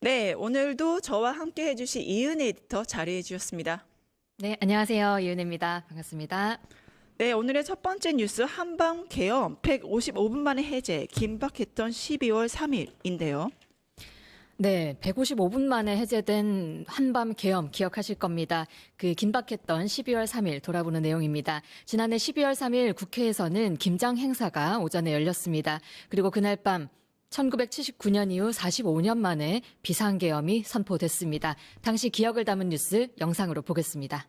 네, 오늘도 저와 함께 해주실 이은혜 에디터 자리해 주셨습니다. 네, 안녕하세요. 이은혜입니다. 반갑습니다. 네, 오늘의 첫 번째 뉴스 한방 계엄 155분 만에 해제 긴박했던 12월 3일인데요. 네, 155분 만에 해제된 한밤 계엄 기억하실 겁니다. 그 긴박했던 12월 3일 돌아보는 내용입니다. 지난해 12월 3일 국회에서는 김장 행사가 오전에 열렸습니다. 그리고 그날 밤 1979년 이후 45년 만에 비상계엄이 선포됐습니다. 당시 기억을 담은 뉴스 영상으로 보겠습니다.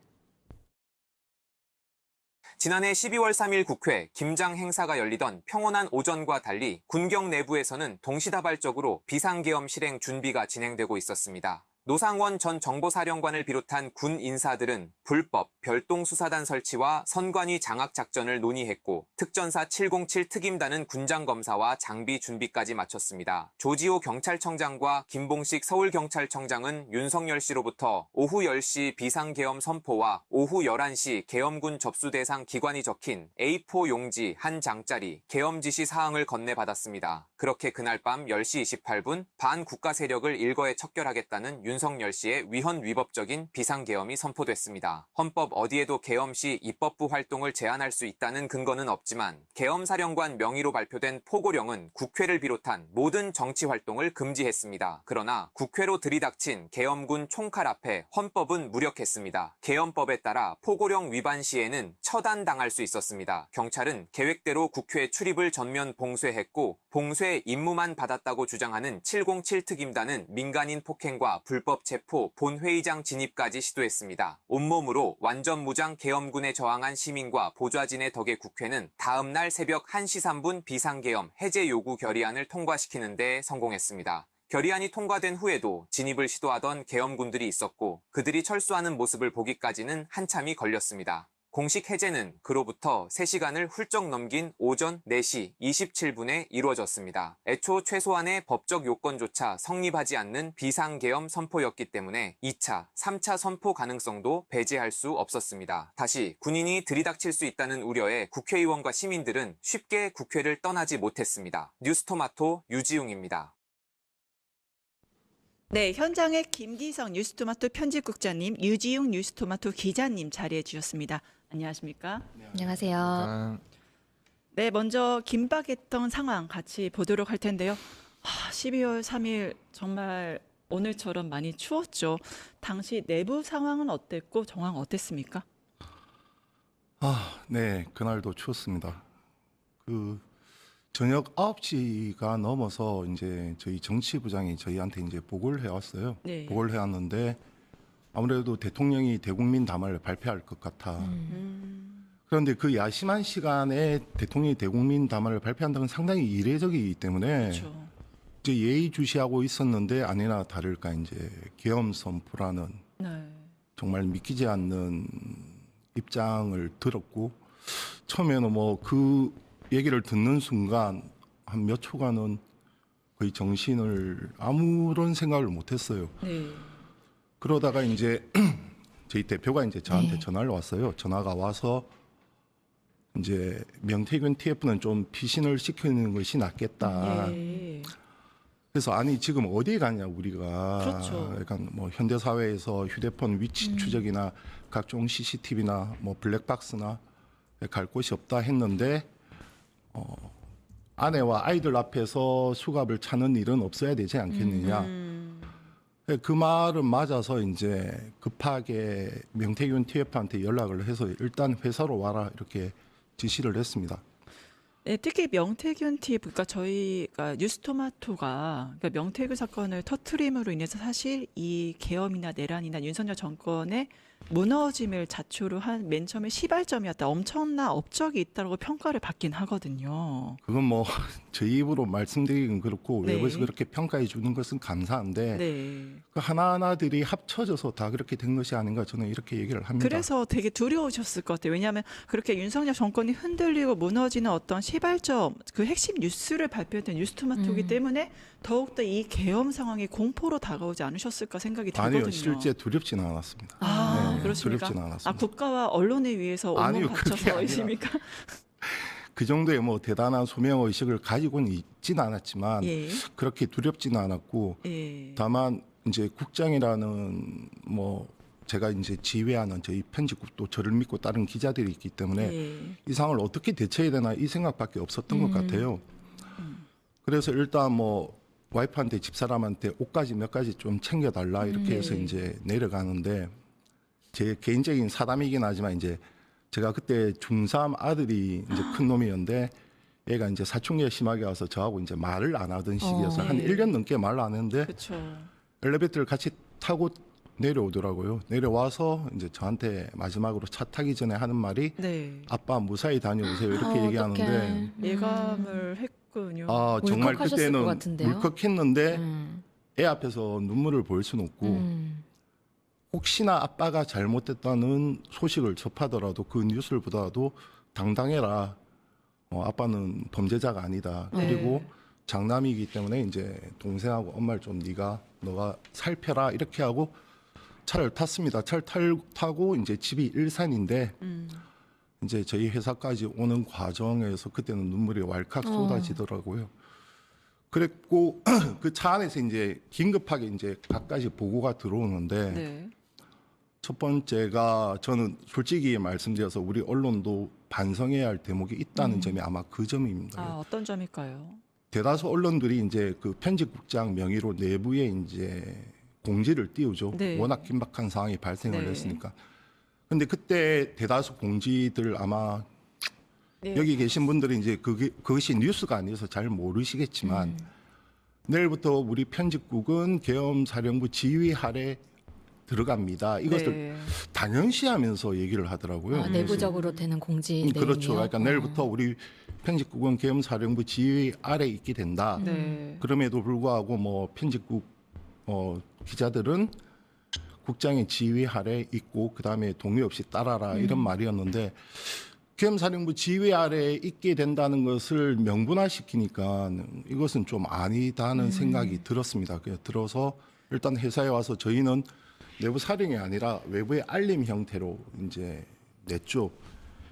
지난해 12월 3일 국회 김장 행사가 열리던 평온한 오전과 달리 군경 내부에서는 동시다발적으로 비상계엄 실행 준비가 진행되고 있었습니다. 노상원 전 정보사령관을 비롯한 군 인사들은 불법 별동수사단 설치와 선관위 장악 작전을 논의했고 특전사 707 특임단은 군장 검사와 장비 준비까지 마쳤습니다. 조지호 경찰청장과 김봉식 서울경찰청장은 윤석열 씨로부터 오후 10시 비상계엄 선포와 오후 11시 계엄군 접수 대상 기관이 적힌 A4 용지 한 장짜리 계엄 지시 사항을 건네받았습니다. 그렇게 그날 밤 10시 28분 반국가 세력을 일거에 척결하겠다는 윤석열 씨의 위헌 위법적인 비상계엄이 선포됐습니다. 헌법 어디에도 계엄 시 입법부 활동을 제한할 수 있다는 근거는 없지만 계엄사령관 명의로 발표된 포고령은 국회를 비롯한 모든 정치 활동을 금지했습니다. 그러나 국회로 들이닥친 계엄군 총칼 앞에 헌법은 무력했습니다. 계엄법에 따라 포고령 위반 시에는 처단당할 수 있었습니다. 경찰은 계획대로 국회 출입을 전면 봉쇄했고 봉쇄 임무만 받았다고 주장하는 707 특임단은 민간인 폭행과 불법 체포, 본회의장 진입까지 시도했습니다. 온몸으로 완전 무장 계엄군에 저항한 시민과 보좌진의 덕에 국회는 다음 날 새벽 1시 3분 비상계엄 해제 요구 결의안을 통과시키는 데 성공했습니다. 결의안이 통과된 후에도 진입을 시도하던 계엄군들이 있었고 그들이 철수하는 모습을 보기까지는 한참이 걸렸습니다. 공식 해제는 그로부터 3시간을 훌쩍 넘긴 오전 4시 27분에 이루어졌습니다. 애초 최소한의 법적 요건조차 성립하지 않는 비상계엄 선포였기 때문에 2차, 3차 선포 가능성도 배제할 수 없었습니다. 다시 군인이 들이닥칠 수 있다는 우려에 국회의원과 시민들은 쉽게 국회를 떠나지 못했습니다. 뉴스토마토 유지웅입니다. 네, 현장에 김기성 뉴스토마토 편집국장님, 유지용 뉴스토마토 기자님 자리해 주셨습니다. 안녕하십니까? 안녕하세요. 네, 먼저 긴박했던 상황 같이 보도록 할 텐데요. 12월 3일 정말 오늘처럼 많이 추웠죠. 당시 내부 상황은 어땠고 정황 어땠습니까? 네, 그날도 추웠습니다. 저녁 9시가 넘어서 이제 저희 정치부장이 저희한테 이제 보고를 해왔어요. 네. 보고를 해왔는데 아무래도 대통령이 대국민 담화를 발표할 것 같아. 그런데 그 야심한 시간에 대통령이 대국민 담화를 발표한다는 건 상당히 이례적이기 때문에 그렇죠. 이제 예의주시하고 있었는데 아니나 다를까 이제 계엄 선포라는 네. 정말 믿기지 않는 입장을 들었고 처음에는 뭐 그 얘기를 듣는 순간 한 몇 초간은 거의 정신을 아무런 생각을 못했어요. 네. 그러다가 이제 저희 대표가 이제 저한테 네. 전화를 왔어요. 전화가 와서 이제 명태균 TF는 좀 피신을 시키는 것이 낫겠다. 예. 그래서 아니 지금 어디에 가냐 우리가 그렇죠. 약간 뭐 현대 사회에서 휴대폰 위치 추적이나 각종 CCTV나 뭐 블랙박스나 갈 곳이 없다 했는데 아내와 아이들 앞에서 수갑을 차는 일은 없어야 되지 않겠느냐. 그 말은 맞아서 이제 급하게 명태균 TF한테 연락을 해서 일단 회사로 와라 이렇게 지시를 했습니다. 네, 특히 명태균 TF, 그러니까 저희가 뉴스토마토가 그러니까 명태균 사건을 터트림으로 인해서 사실 이 계엄이나 내란이나 윤석열 정권의 무너짐을 자초로 한 맨 처음에 시발점이었다. 엄청난 업적이 있다고 평가를 받긴 하거든요. 그건 뭐 저희 입으로 말씀드리긴 그렇고 네. 외부에서 그렇게 평가해 주는 것은 감사한데 네. 그 하나하나들이 합쳐져서 다 그렇게 된 것이 아닌가 저는 이렇게 얘기를 합니다. 그래서 되게 두려우셨을 것 같아요. 왜냐하면 그렇게 윤석열 정권이 흔들리고 무너지는 어떤 시발점, 그 핵심 뉴스를 발표했던 뉴스토마토이기 때문에 더욱더 이 계엄 상황이 공포로 다가오지 않으셨을까 생각이 들거든요. 아니요, 실제 두렵지는 않았습니다. 아, 네, 그렇습니까? 두렵지는 않았습니다. 국가와 언론에 위해서 온몸 아니요, 그게 바쳐서 아니라 이십니까? 그 정도의 뭐 대단한 소명 의식을 가지고는 있지는 않았지만 예. 그렇게 두렵지는 않았고 예. 다만 이제 국장이라는 뭐 제가 이제 지휘하는 저희 편집국도 저를 믿고 다른 기자들이 있기 때문에 예. 이 상황을 어떻게 대처해야 되나 이 생각밖에 없었던 것 같아요. 그래서 일단 뭐 와이프한테 집사람한테 옷까지 몇 가지 좀 챙겨달라 이렇게 해서 네. 이제 내려가는데 제 개인적인 사담이긴 하지만 이제 제가 그때 중3 아들이 이제 큰 놈이었는데 얘가 이제 사춘기가 심하게 와서 저하고 이제 말을 안 하던 시기여서 한 네. 1년 넘게 말을 안 했는데 그렇죠. 엘리베이터를 같이 타고 내려오더라고요. 내려와서 이제 저한테 마지막으로 차 타기 전에 하는 말이 네. 아빠 무사히 다녀오세요 이렇게 얘기하는데 어떡해. 예감을 했군요. 아 정말 울컥하셨을 그때는 것 같은데요? 울컥했는데 음. 애 앞에서 눈물을 보일 수는 없고 음. 혹시나 아빠가 잘못됐다는 소식을 접하더라도 그 뉴스를 보더라도 당당해라. 아빠는 범죄자가 아니다. 네. 그리고 장남이기 때문에 이제 동생하고 엄마를 좀 너가 살펴라 이렇게 하고 차를 탔습니다. 차를 타고 이제 집이 일산인데 이제 저희 회사까지 오는 과정에서 그때는 눈물이 왈칵 쏟아지더라고요. 그랬고 그 차 안에서 이제 긴급하게 이제 갖가지 보고가 들어오는데 네. 첫 번째가 저는 솔직히 말씀드려서 우리 언론도 반성해야 할 대목이 있다는 점이 아마 그 점입니다. 아, 어떤 점일까요? 대다수 언론들이 이제 그 편집국장 명의로 내부에 이제 공지를 띄우죠. 네. 워낙 긴박한 상황이 발생을 네. 했으니까. 근데 그때 대다수 공지들 아마 네. 여기 계신 분들이 이제 그것이 뉴스가 아니어서 잘 모르시겠지만 내일부터 우리 편집국은 계엄사령부 지휘 아래 들어갑니다. 이것을 네. 당연시하면서 얘기를 하더라고요. 아, 내부적으로 되는 공지 내용이요. 그렇죠. 그러니까 내일부터 우리 편집국은 계엄사령부 지휘 아래 있게 된다. 네. 그럼에도 불구하고 뭐 편집국 기자들은 국장의 지휘 아래 있고 그다음에 동의 없이 따라라 이런 말이었는데 계엄사령부 지휘 아래 있게 된다는 것을 명분화시키니까 이것은 좀 아니다는 생각이 들었습니다. 그래서 들어서 일단 회사에 와서 저희는 내부 사령이 아니라 외부의 알림 형태로 이제 냈죠.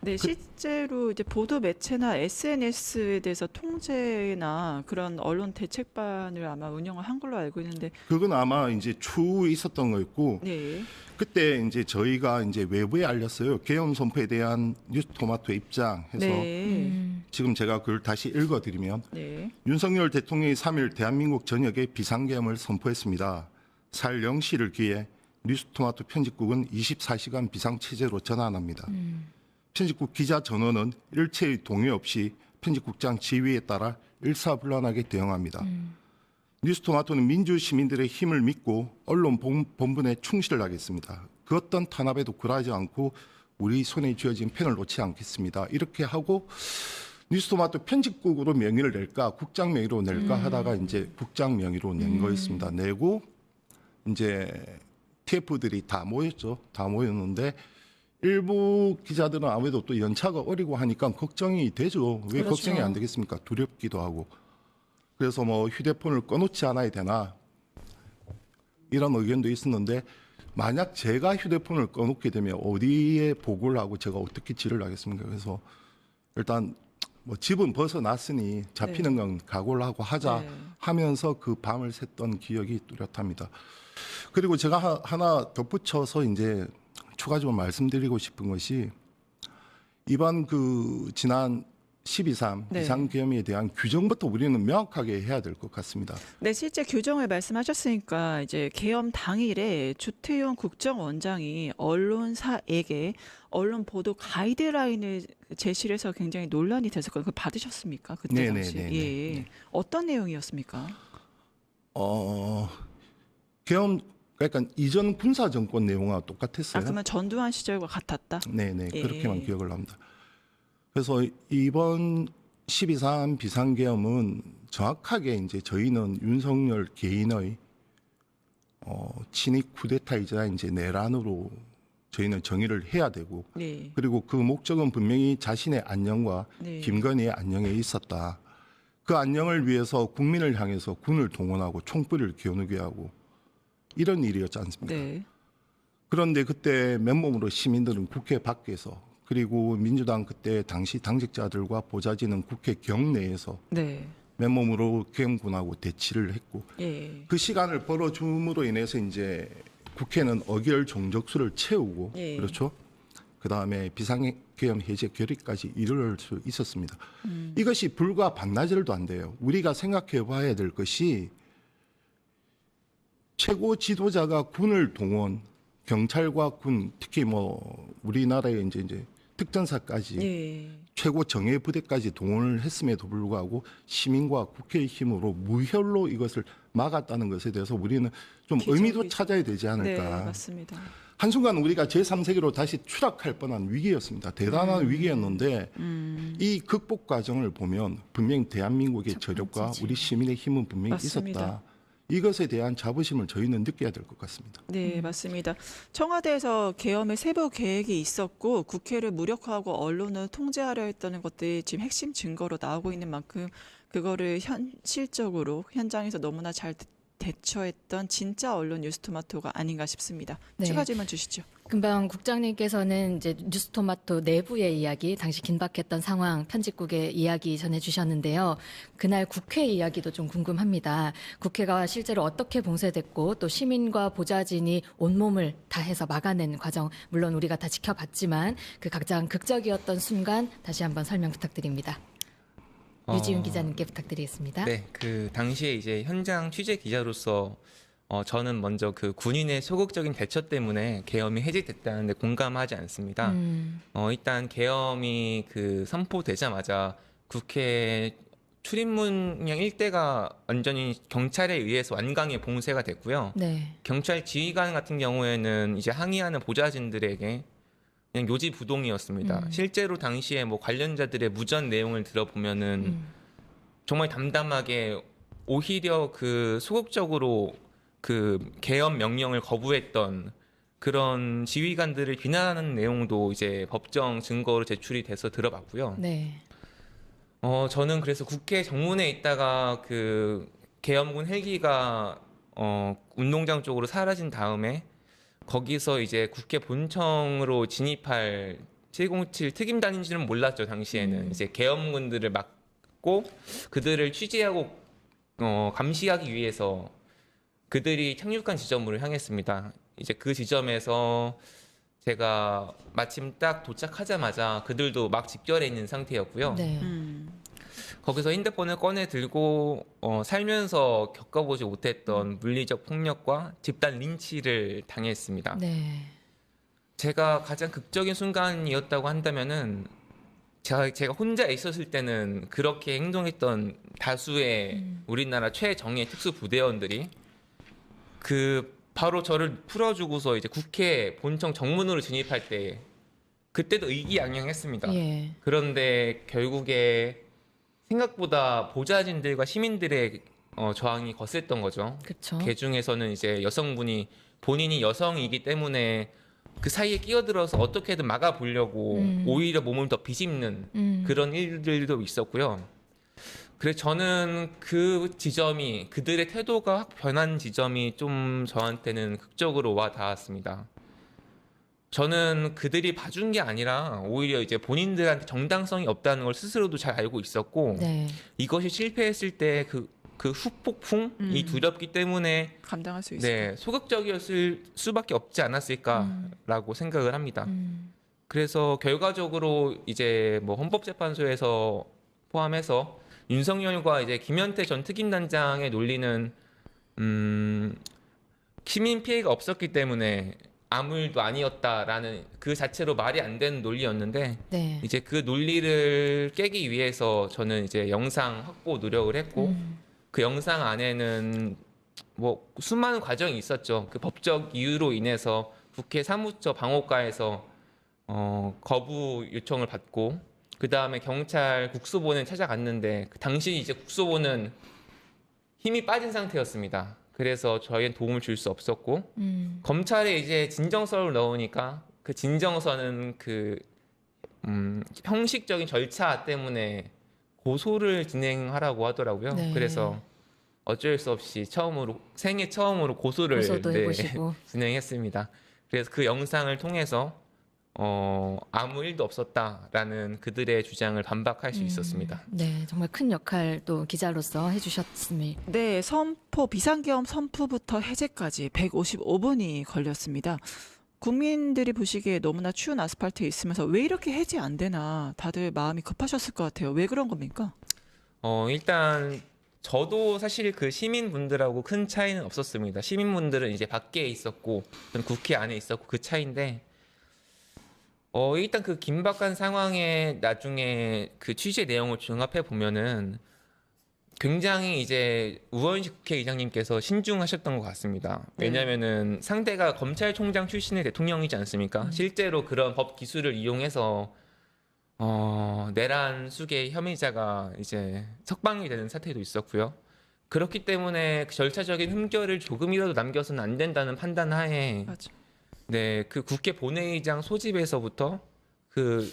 네, 실제로 이제 보도 매체나 SNS에 대해서 통제나 그런 언론 대책반을 아마 운영을 한 걸로 알고 있는데, 그건 아마 이제 추후에 있었던 거였고 네, 그때 이제 저희가 이제 외부에 알렸어요. 계엄 선포에 대한 뉴스토마토 입장해서 네, 지금 제가 그걸 다시 읽어드리면 네, 윤석열 대통령이 3일 대한민국 전역에 비상계엄을 선포했습니다. 4일 0시를 기해 뉴스토마토 편집국은 24시간 비상체제로 전환합니다. 편집국 기자 전원은 일체의 동의 없이 편집국장 지휘에 따라 일사불란하게 대응합니다. 뉴스토마토는 민주 시민들의 힘을 믿고 언론 본분에 충실하겠습니다. 그 어떤 탄압에도 굴하지 않고 우리 손에 쥐어진 펜을 놓지 않겠습니다. 이렇게 하고 뉴스토마토 편집국으로 명의를 낼까 국장 명의로 낼까 하다가 이제 국장 명의로 낸 거였습니다. 내고 이제 TF들이 다 모였죠. 다 모였는데 일부 기자들은 아무래도 또 연차가 어리고 하니까 걱정이 되죠. 왜 그렇죠. 걱정이 안 되겠습니까? 두렵기도 하고. 그래서 뭐 휴대폰을 꺼놓지 않아야 되나 이런 의견도 있었는데 만약 제가 휴대폰을 꺼놓게 되면 어디에 보고를 하고 제가 어떻게 질을 하겠습니까? 그래서 일단 뭐 집은 벗어났으니 잡히는 건 각오를 하고 하자 네. 하면서 그 밤을 샜던 기억이 뚜렷합니다. 그리고 제가 하나 덧붙여서 이제 추가적으로 말씀드리고 싶은 것이 이번 그 지난 12.3 네. 비상계엄에 대한 규정부터 우리는 명확하게 해야 될 것 같습니다. 네, 실제 규정을 말씀하셨으니까 이제 계엄 당일에 주태용 국정원장이 언론사에게 언론 보도 가이드라인을 제시를 해서 굉장히 논란이 됐었거든요. 그거 받으셨습니까? 그때 네네네네. 당시. 예. 어떤 내용이었습니까? 계엄 그러니까 이전 군사 정권 내용과 똑같았어요. 아, 그러면 전두환 시절과 같았다? 네네 예. 그렇게만 기억을 합니다. 그래서 이번 12.3 비상계엄은 정확하게 이제 저희는 윤석열 개인의 친위 쿠데타이자 이제 내란으로 저희는 정의를 해야 되고 네. 그리고 그 목적은 분명히 자신의 안녕과 네. 김건희의 안녕에 있었다. 그 안녕을 위해서 국민을 향해서 군을 동원하고 총불을 겨누게 하고 이런 일이었지 않습니까? 네. 그런데 그때 맨몸으로 시민들은 국회 밖에서 그리고 민주당 그때 당시 당직자들과 보좌진은 국회 경내에서 네. 맨몸으로 계엄군하고 대치를 했고 예. 그 시간을 벌어줌으로 인해서 이제 국회는 의결 정적수를 채우고 예. 그렇죠. 그 다음에 비상계엄 해제 결의까지 이룰 수 있었습니다. 이것이 불과 반나절도 안 돼요. 우리가 생각해 봐야 될 것이 최고 지도자가 군을 동원, 경찰과 군, 특히 뭐 우리나라의 이제 특전사까지 예. 최고 정예 부대까지 동원을 했음에도 불구하고 시민과 국회의 힘으로 무혈로 이것을 막았다는 것에 대해서 우리는 좀 기적이죠. 의미도 찾아야 되지 네, 않을까. 맞습니다. 한순간 우리가 제3세계로 다시 추락할 뻔한 위기였습니다. 대단한 위기였는데 이 극복 과정을 보면 분명히 대한민국의 첫 저력과 번째지. 우리 시민의 힘은 분명히 맞습니다. 있었다. 이것에 대한 자부심을 저희는 느껴야 될 것 같습니다. 네, 맞습니다. 청와대에서 계엄의 세부 계획이 있었고 국회를 무력화하고 언론을 통제하려 했다는 것들이 지금 핵심 증거로 나오고 있는 만큼 그거를 현실적으로 현장에서 너무나 잘 대처했던 진짜 언론 뉴스토마토가 아닌가 싶습니다. 네. 추가 질문 주시죠. 금방 국장님께서는 이제 뉴스토마토 내부의 이야기, 당시 긴박했던 상황, 편집국의 이야기 전해주셨는데요. 그날 국회 이야기도 좀 궁금합니다. 국회가 실제로 어떻게 봉쇄됐고 또 시민과 보좌진이 온몸을 다해서 막아낸 과정, 물론 우리가 다 지켜봤지만 그 가장 극적이었던 순간 다시 한번 설명 부탁드립니다. 유지윤 기자님께 부탁드리겠습니다. 네, 그 당시에 이제 현장 취재 기자로서 저는 먼저 그 군인의 소극적인 대처 때문에 계엄이 해제됐다는데 공감하지 않습니다. 일단 계엄이 그 선포되자마자 국회 출입문형 일대가 완전히 경찰에 의해서 완강히 봉쇄가 됐고요. 네. 경찰 지휘관 같은 경우에는 이제 항의하는 보좌진들에게 그냥 요지부동이었습니다. 실제로 당시에 뭐 관련자들의 무전 내용을 들어보면은 정말 담담하게 오히려 그 소극적으로 그 계엄 명령을 거부했던 그런 지휘관들을 비난하는 내용도 이제 법정 증거로 제출이 돼서 들어봤고요. 네. 저는 그래서 국회 정문에 있다가 그 계엄군 헬기가 운동장 쪽으로 사라진 다음에 거기서 이제 국회 본청으로 진입할 707 특임단인지는 몰랐죠. 당시에는 이제 계엄군들을 막고 그들을 취재하고 감시하기 위해서 그들이 착륙한 지점으로 향했습니다. 이제 그 지점에서 제가 마침 딱 도착하자마자 그들도 막 집결해 있는 상태였고요. 네. 거기서 핸드폰을 꺼내 들고 살면서 겪어보지 못했던 물리적 폭력과 집단 린치를 당했습니다. 네. 제가 가장 극적인 순간이었다고 한다면은 제가 혼자 있었을 때는 그렇게 행동했던 다수의 우리나라 최정예 특수부대원들이 그 바로 저를 풀어주고서 이제 국회 본청 정문으로 진입할 때 그때도 의기양양했습니다. 예. 그런데 결국에 생각보다 보좌진들과 시민들의 저항이 거셌던 거죠. 그렇죠. 그 중에서는 이제 여성분이 본인이 여성이기 때문에 그 사이에 끼어들어서 어떻게든 막아보려고 오히려 몸을 더 비집는 그런 일들도 있었고요. 그래서 저는 그 지점이 그들의 태도가 확 변한 지점이 좀 저한테는 극적으로 와 닿았습니다. 저는 그들이 봐준 게 아니라 오히려 이제 본인들한테 정당성이 없다는 걸 스스로도 잘 알고 있었고 네. 이것이 실패했을 때 그 후폭풍이 두렵기 때문에 감당할 수 있을 네, 소극적이었을 수밖에 없지 않았을까라고 생각을 합니다. 그래서 결과적으로 이제 뭐 헌법재판소에서 포함해서 윤석열과 이제 김현태 전 특임단장의 논리는 시민 피해가 없었기 때문에 아무 일도 아니었다라는 그 자체로 말이 안 되는 논리였는데 네. 이제 그 논리를 깨기 위해서 저는 이제 영상 확보 노력을 했고 그 영상 안에는 뭐 수많은 과정이 있었죠. 그 법적 이유로 인해서 국회 사무처 방호과에서 거부 요청을 받고 그 다음에 경찰 국수본을 찾아갔는데 그 당시 이제 국수본은 힘이 빠진 상태였습니다. 그래서 저희는 도움을 줄 수 없었고 검찰에 이제 진정서를 넣으니까 그 진정서는 그 형식적인 절차 때문에 고소를 진행하라고 하더라고요. 네. 그래서 어쩔 수 없이 생애 처음으로 고소를 고소도 해보시고. 진행했습니다. 그래서 그 영상을 통해서 아무 일도 없었다라는 그들의 주장을 반박할 수 있었습니다. 네, 정말 큰 역할 또 기자로서 해주셨습니다. 네, 비상계엄 선포부터 해제까지 155분이 걸렸습니다. 국민들이 보시기에 너무나 추운 아스팔트에 있으면서 왜 이렇게 해제 안 되나 다들 마음이 급하셨을 것 같아요. 왜 그런 겁니까? 일단 저도 사실 그 시민분들하고 큰 차이는 없었습니다. 시민분들은 이제 밖에 있었고 저는 국회 안에 있었고 그 차이인데 일단 그 긴박한 상황에 나중에 그 취재 내용을 종합해 보면은 굉장히 이제 우원식 국회의장님께서 신중하셨던 것 같습니다. 왜냐면은 상대가 검찰총장 출신의 대통령이지 않습니까? 실제로 그런 법 기술을 이용해서 내란 수괴 혐의자가 이제 석방이 되는 사태도 있었고요. 그렇기 때문에 그 절차적인 흠결을 조금이라도 남겨서는 안 된다는 판단 하에 맞아. 네, 그 국회 본회의장 소집에서부터 그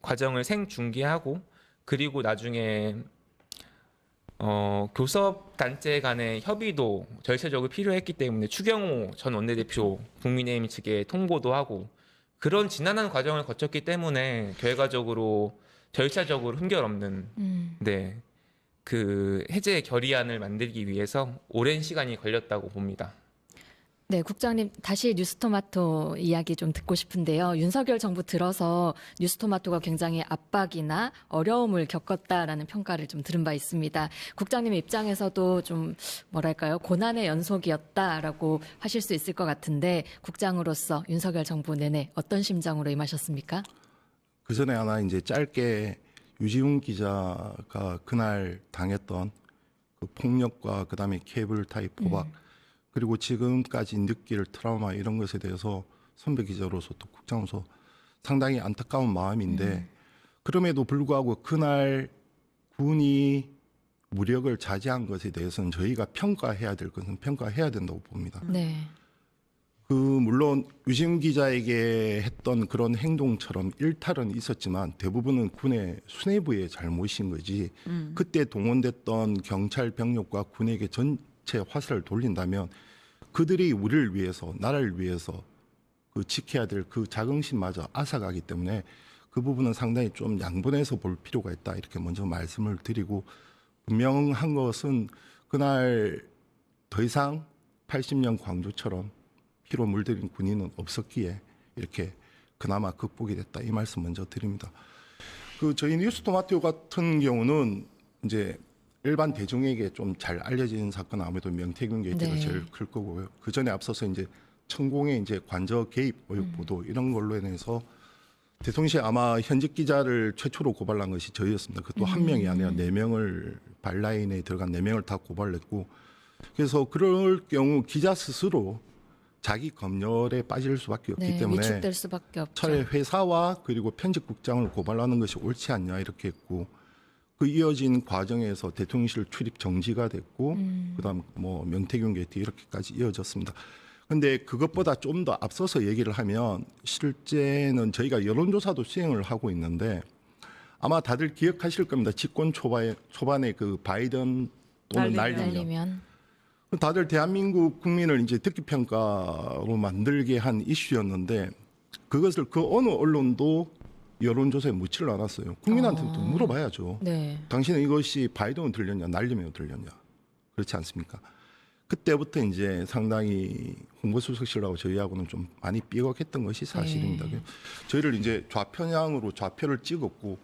과정을 생중계하고 그리고 나중에 교섭 단체 간의 협의도 절차적으로 필요했기 때문에 추경호 전 원내대표 국민의힘 측에 통보도 하고 그런 지난한 과정을 거쳤기 때문에 결과적으로 절차적으로 흠결 없는 네, 그 해제 결의안을 만들기 위해서 오랜 시간이 걸렸다고 봅니다. 네, 국장님 다시 뉴스토마토 이야기 좀 듣고 싶은데요. 윤석열 정부 들어서 뉴스토마토가 굉장히 압박이나 어려움을 겪었다라는 평가를 좀 들은 바 있습니다. 국장님 입장에서도 좀 뭐랄까요, 고난의 연속이었다라고 하실 수 있을 것 같은데 국장으로서 윤석열 정부 내내 어떤 심정으로 임하셨습니까? 그 전에 하나 이제 짧게 유지훈 기자가 그날 당했던 그 폭력과 그다음에 케이블 타이 포박 그리고 지금까지 느낄 트라우마 이런 것에 대해서 선배 기자로서 또 국장으로서 상당히 안타까운 마음인데 그럼에도 불구하고 그날 군이 무력을 자제한 것에 대해서는 저희가 평가해야 될 것은 평가해야 된다고 봅니다. 네. 물론 유진 기자에게 했던 그런 행동처럼 일탈은 있었지만 대부분은 군의 수뇌부의 잘못인 거지. 그때 동원됐던 경찰 병력과 군에게 전체 화살을 돌린다면 그들이 우리를 위해서 나라를 위해서 그 지켜야 될 그 자긍심마저 앗아가기 때문에 그 부분은 상당히 좀 양분해서 볼 필요가 있다 이렇게 먼저 말씀을 드리고 분명한 것은 그날 더 이상 80년 광주처럼 피로 물들인 군인은 없었기에 이렇게 그나마 극복이 됐다 이 말씀 먼저 드립니다. 저희 뉴스토마토 같은 경우는 이제 일반 대중에게 좀 잘 알려진 사건은 아무래도 명태균 게이트가 네. 제일 클 거고요. 그 전에 앞서서 이제 천공의 이제 관저 개입 의혹 보도 이런 걸로 인해서 대통령실 아마 현직 기자를 최초로 고발한 것이 저희였습니다. 그것도 한 명이 아니라 4명을 발라인에 들어간 4명을 다 고발했고 그래서 그럴 경우 기자 스스로 자기 검열에 빠질 수밖에 없기 네, 때문에 위축될 수밖에 없죠. 차라리 회사와 그리고 편집국장을 고발하는 것이 옳지 않냐 이렇게 했고 그 이어진 과정에서 대통령실 출입 정지가 됐고 그다음 뭐 명태균 게이트 이렇게까지 이어졌습니다. 근데 그것보다 좀 더 앞서서 얘기를 하면 실제는 저희가 여론조사도 수행을 하고 있는데 아마 다들 기억하실 겁니다. 집권 초반에 그 바이든 또는 날리면 다들 대한민국 국민을 이제 듣기 평가로 만들게 한 이슈였는데 그것을 그 어느 언론도 여론조사에 묻지를 않았어요. 국민한테도 물어봐야죠. 네. 당신은 이것이 바이든으로 들렸냐, 날리면으로 들렸냐. 그렇지 않습니까? 그때부터 이제 상당히 홍보수석실하고 저희하고는 좀 많이 삐걱했던 것이 사실입니다. 네. 저희를 이제 좌편향으로 좌표를 찍었고,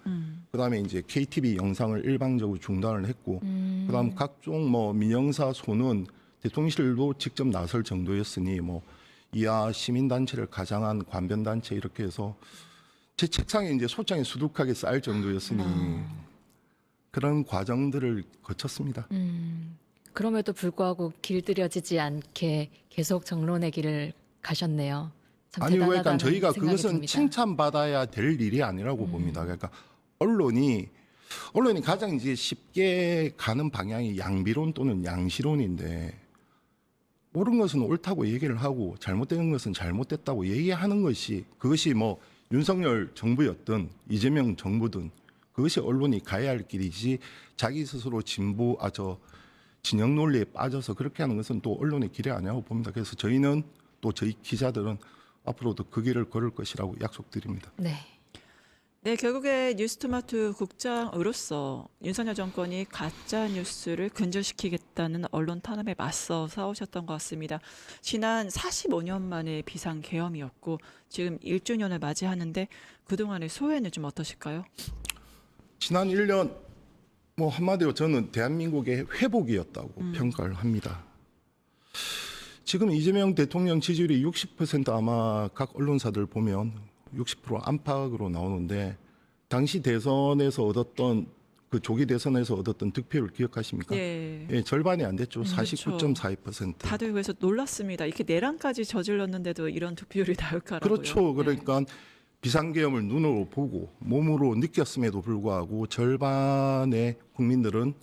그다음에 이제 KTV 영상을 일방적으로 중단을 했고, 그다음 각종 뭐 민영사 소는 대통령실도 직접 나설 정도였으니 뭐 이하 시민단체를 가장한 관변단체 이렇게 해서 제 책상에 이제 소장이 수두하게 쌓일 정도였으니 그런 과정들을 거쳤습니다. 그럼에도 불구하고 길들여지지 않게 계속 정론의 길을 가셨네요. 참 아니 대단하다는 그러니까 저희가 생각이 그것은 듭니다. 칭찬받아야 될 일이 아니라고 봅니다. 그러니까 언론이 가장 이제 쉽게 가는 방향이 양비론 또는 양시론인데 옳은 것은 옳다고 얘기를 하고 잘못된 것은 잘못됐다고 얘기하는 것이 그것이 뭐 윤석열 정부였든 이재명 정부든 그것이 언론이 가야 할 길이지 자기 스스로 진영 논리에 빠져서 그렇게 하는 것은 또 언론의 길이 아니라고 봅니다. 그래서 저희는 또 저희 기자들은 앞으로도 그 길을 걸을 것이라고 약속드립니다. 네. 네, 결국에 뉴스토마토 국장으로서 윤석열 정권이 가짜 뉴스를 근절시키겠다는 언론 탄압에 맞서 싸우셨던 것 같습니다. 지난 45년 만에 비상 계엄이었고 지금 1주년을 맞이하는데 그동안의 소회는 좀 어떠실까요? 지난 1년 뭐 한마디로 저는 대한민국의 회복이었다고 평가를 합니다. 지금 이재명 대통령 지지율이 60% 아마 각 언론사들 보면 60% 안팎으로 나오는데 당시 대선에서 얻었던 그 조기 대선에서 얻었던 득표율 기억하십니까? 네. 예, 절반이 안 됐죠. 그렇죠. 49.42%. 다들 그래서 놀랐습니다. 이렇게 내란까지 저질렀는데도 이런 득표율이 나올까라고요. 그렇죠. 네. 그러니까 비상계엄을 눈으로 보고 몸으로 느꼈음에도 불구하고 절반의 국민들은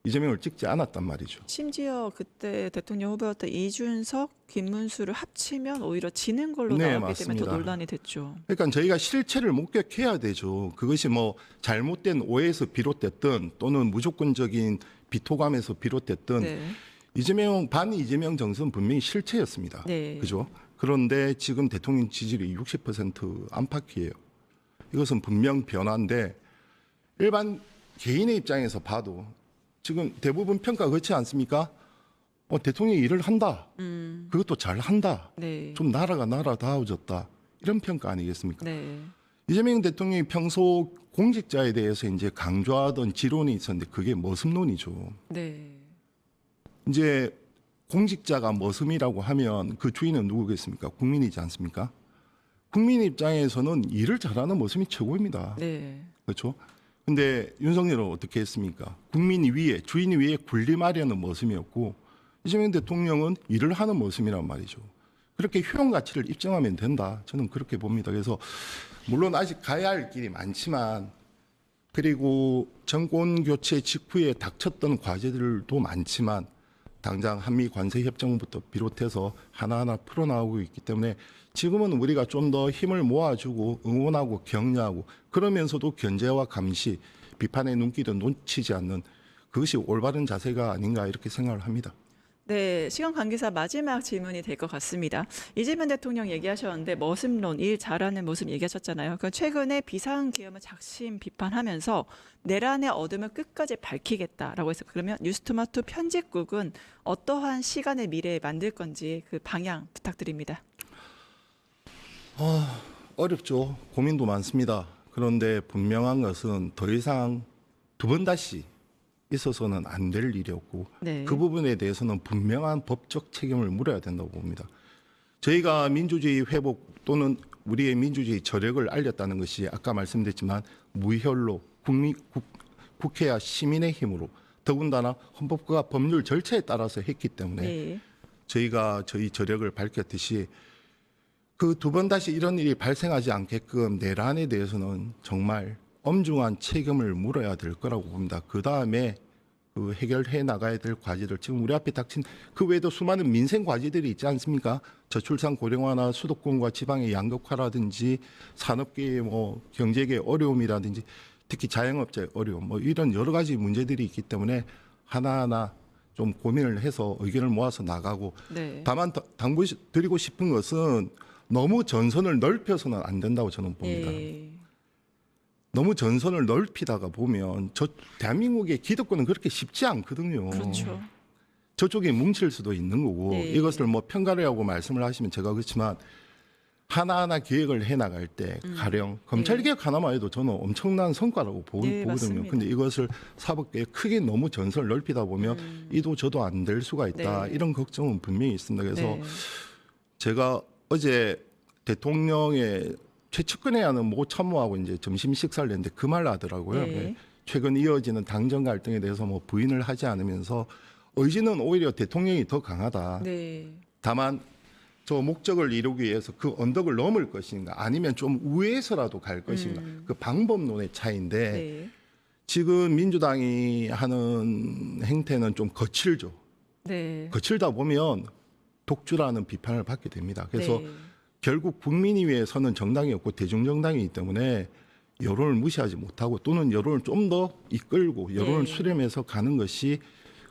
이재명을 찍지 않았단 말이죠. 심지어 그때 대통령 후보였던 이준석, 김문수를 합치면 오히려 지는 걸로 네, 나왔기 때문에 더 맞습니다. 논란이 됐죠. 그러니까 저희가 실체를 목격해야 되죠. 그것이 뭐 잘못된 오해에서 비롯됐든 또는 무조건적인 비토감에서 비롯됐든 네. 이재명 반 이재명 정서는 분명히 실체였습니다. 네. 그죠? 그런데 지금 대통령 지지율이 60% 안팎이에요. 이것은 분명 변화인데 일반 개인의 입장에서 봐도 지금 대부분 평가 그렇지 않습니까? 대통령이 일을 한다. 그것도 잘 한다. 네. 좀 나라가 나라다워졌다. 이런 평가 아니겠습니까? 네. 이재명 대통령이 평소 공직자에 대해서 이제 강조하던 지론이 있었는데 그게 머슴론이죠. 네. 이제 공직자가 머슴이라고 하면 그 주인은 누구겠습니까? 국민이지 않습니까? 국민 입장에서는 일을 잘하는 머슴이 최고입니다. 네. 그렇죠? 근데 윤석열은 어떻게 했습니까? 국민 위에, 주인 위에 군림하려는 모습이었고 이재명 대통령은 일을 하는 모습이란 말이죠. 그렇게 효용 가치를 입증하면 된다. 저는 그렇게 봅니다. 그래서 물론 아직 가야 할 길이 많지만 그리고 정권 교체 직후에 닥쳤던 과제들도 많지만 당장 한미 관세 협정부터 비롯해서 하나하나 풀어나오고 있기 때문에 지금은 우리가 좀 더 힘을 모아주고 응원하고 격려하고 그러면서도 견제와 감시, 비판의 눈길도 놓치지 않는 그것이 올바른 자세가 아닌가 이렇게 생각을 합니다. 네, 시간 관계사 마지막 질문이 될 것 같습니다. 이재명 대통령 얘기하셨는데 머슴론, 일 잘하는 모습 얘기하셨잖아요. 그 최근에 비상계엄을 작심 비판하면서 내란의 어둠을 끝까지 밝히겠다라고 해서 그러면 뉴스토마토 편집국은 어떠한 시간의 미래에 만들 건지 그 방향 부탁드립니다. 어렵죠. 고민도 많습니다. 그런데 분명한 것은 더 이상 두 번 다시 있어서는 안 될 일이었고 네. 그 부분에 대해서는 분명한 법적 책임을 물어야 된다고 봅니다. 저희가 민주주의 회복 또는 우리의 민주주의 저력을 알렸다는 것이 아까 말씀드렸지만 무혈로 국회와 시민의 힘으로 더군다나 헌법과 법률 절차에 따라서 했기 때문에 네. 저희가 저희 저력을 밝혔듯이 그 두 번 다시 이런 일이 발생하지 않게끔 내란에 대해서는 정말 엄중한 책임을 물어야 될 거라고 봅니다. 그 다음에 그 해결해 나가야 될 과제들 지금 우리 앞에 닥친 그 외에도 수많은 민생 과제들이 있지 않습니까? 저출산 고령화나 수도권과 지방의 양극화라든지 산업계의 뭐 경제계의 어려움이라든지 특히 자영업자의 어려움 뭐 이런 여러 가지 문제들이 있기 때문에 하나하나 좀 고민을 해서 의견을 모아서 나가고 네. 다만 당부드리고 싶은 것은 너무 전선을 넓혀서는 안 된다고 저는 봅니다. 예. 너무 전선을 넓히다가 보면 저 대한민국의 기득권은 그렇게 쉽지 않거든요. 그렇죠. 저쪽에 뭉칠 수도 있는 거고 네. 이것을 뭐 평가를 하고 말씀을 하시면 제가 그렇지만 하나하나 계획을 해나갈 때 가령 검찰 개혁 하나만 해도 저는 엄청난 성과라고 네, 보거든요. 맞습니다. 근데 이것을 사법개혁 크게 너무 전선을 넓히다 보면 이도 저도 안 될 수가 있다. 네. 이런 걱정은 분명히 있습니다. 그래서 네. 제가 어제 대통령의 최측근회하는 모 참모하고 이제 점심 식사를 했는데 그 말 하더라고요. 네. 네. 최근 이어지는 당정 갈등에 대해서 뭐 부인을 하지 않으면서 의지는 오히려 대통령이 더 강하다. 네. 다만 저 목적을 이루기 위해서 그 언덕을 넘을 것인가 아니면 좀 우회해서라도 갈 것인가 그 방법론의 차이인데 네. 지금 민주당이 하는 행태는 좀 거칠죠. 네. 거칠다 보면 독주라는 비판을 받게 됩니다. 그래서 네. 결국 국민위에서는 정당이 없고 대중정당이기 때문에 여론을 무시하지 못하고 또는 여론을 좀 더 이끌고 여론을 네. 수렴해서 가는 것이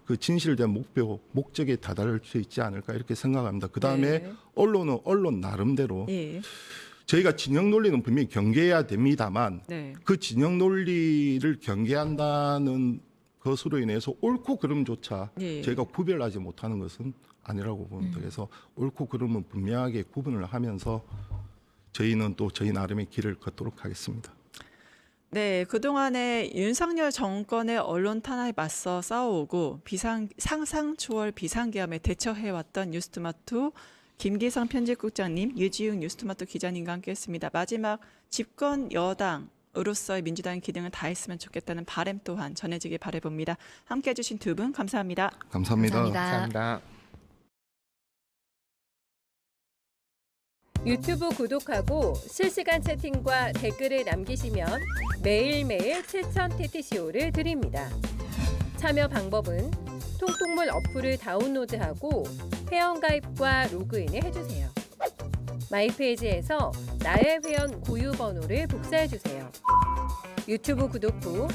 그 진실된 목적에 다다를 수 있지 않을까 이렇게 생각합니다. 그 다음에 네. 언론은 언론 나름대로 예. 저희가 진영 논리는 분명히 경계해야 됩니다만 네. 그 진영 논리를 경계한다는 것으로 인해서 옳고 그름조차 예. 저희가 구별하지 못하는 것은 아니라고 봅니다. 그래서 옳고 그름은 분명하게 구분을 하면서 저희는 또 저희 나름의 길을 걷도록 하겠습니다. 네, 그동안에 윤석열 정권의 언론 탄압에 맞서 싸워오고 상상 초월 비상계엄에 대처해왔던 뉴스토마토 김기성 편집국장님, 유지웅 뉴스토마토 기자님과 함께했습니다. 마지막 집권 여당으로서의 민주당의 기능을 다했으면 좋겠다는 바람 또한 전해지길 바라봅니다. 함께해 주신 두 분 감사합니다. 감사합니다. 감사합니다. 유튜브 구독하고 실시간 채팅과 댓글을 남기시면 매일매일 7,000TTCO를 드립니다. 참여 방법은 통통물 어플을 다운로드하고 회원가입과 로그인을 해주세요. 마이페이지에서 나의 회원 고유 번호를 복사해주세요. 유튜브 구독 후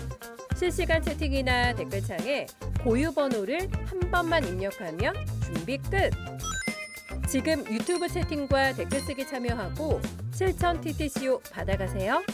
실시간 채팅이나 댓글창에 고유 번호를 한 번만 입력하면 준비 끝! 지금 유튜브 채팅과 댓글 쓰기 참여하고 7,000TTCO 받아가세요.